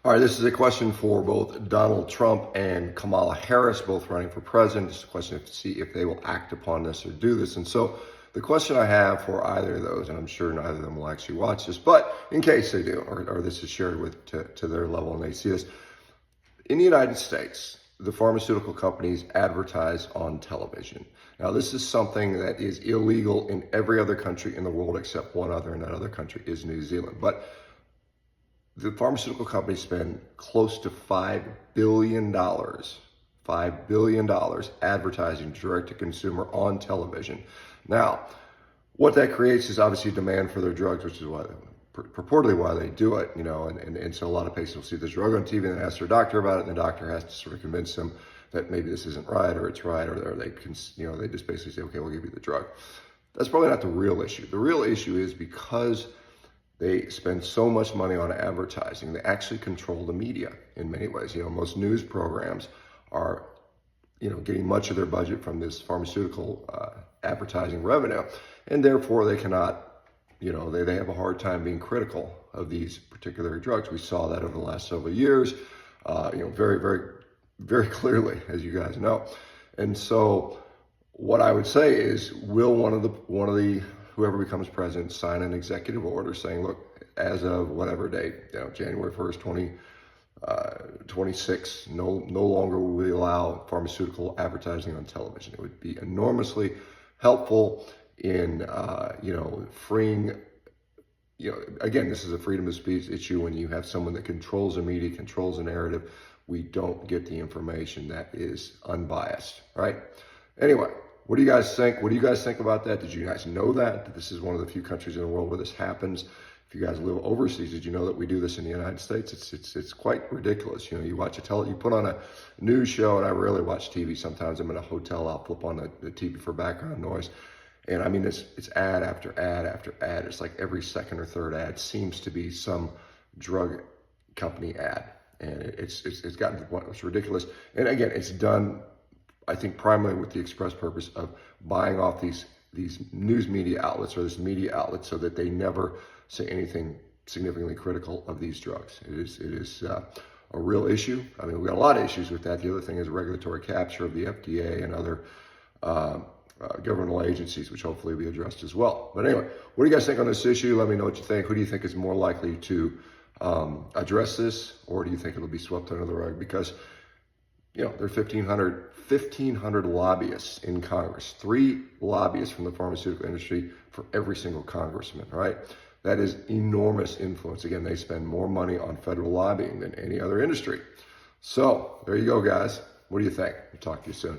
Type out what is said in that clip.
All right, this is a question for both Donald Trump and Kamala Harris, both running for president. It's a question to see if they will act upon this or do this. And so the question I have for either of those, and I'm sure neither of them will actually watch this, but in case they do, or this is shared with to their level and they see this, in the United States, the pharmaceutical companies advertise on television. Now, this is something that is illegal in every other country in the world except one other, and that other country is New Zealand. But the pharmaceutical companies spend close to $5 billion advertising direct to consumer on television. Now, what that creates is obviously demand for their drugs, which is why purportedly why they do it, and so a lot of patients will see this drug on TV and ask their doctor about it, and the doctor has to sort of convince them that maybe this isn't right or it's right, or they can, they just basically say, okay, we'll give you the drug. That's probably not the real issue. The real issue is because they spend so much money on advertising, they actually control the media in many ways. Most news programs are, getting much of their budget from this pharmaceutical advertising revenue, and therefore they cannot, they have a hard time being critical of these particular drugs. We saw that over the last several years, very, very, very clearly, as you guys know. And so what I would say is, will one of the whoever becomes president sign an executive order saying, look, as of whatever date, January 1st, 2026, no longer will we allow pharmaceutical advertising on television. It would be enormously helpful in, freeing, again, this is a freedom of speech issue. When you have someone that controls the media, controls the narrative, we don't get the information that is unbiased, right? Anyway, what do you guys think? What do you guys think about that? Did you guys know that this is one of the few countries in the world where this happens? If you guys live overseas, did you know that we do this in the United States? It's quite ridiculous. You watch you put on a news show, and I rarely watch TV. Sometimes I'm in a hotel, I'll flip on the TV for background noise. And I mean, it's ad after ad after ad. It's like every second or third ad seems to be some drug company ad. And it's gotten to the point where it's ridiculous. And again, it's done, I think, primarily with the express purpose of buying off these news media outlets or this media outlet so that they never say anything significantly critical of these drugs. It is a real issue. I mean, we got a lot of issues with that. The other thing is regulatory capture of the FDA and other governmental agencies, which hopefully will be addressed as well. But anyway, what do you guys think on this issue? Let me know what you think. Who do you think is more likely to address this, or do you think it'll be swept under the rug? Because there are 1,500 lobbyists in Congress, 3 lobbyists from the pharmaceutical industry for every single congressman, right? That is enormous influence. Again, they spend more money on federal lobbying than any other industry. So there you go, guys. What do you think? We'll talk to you soon.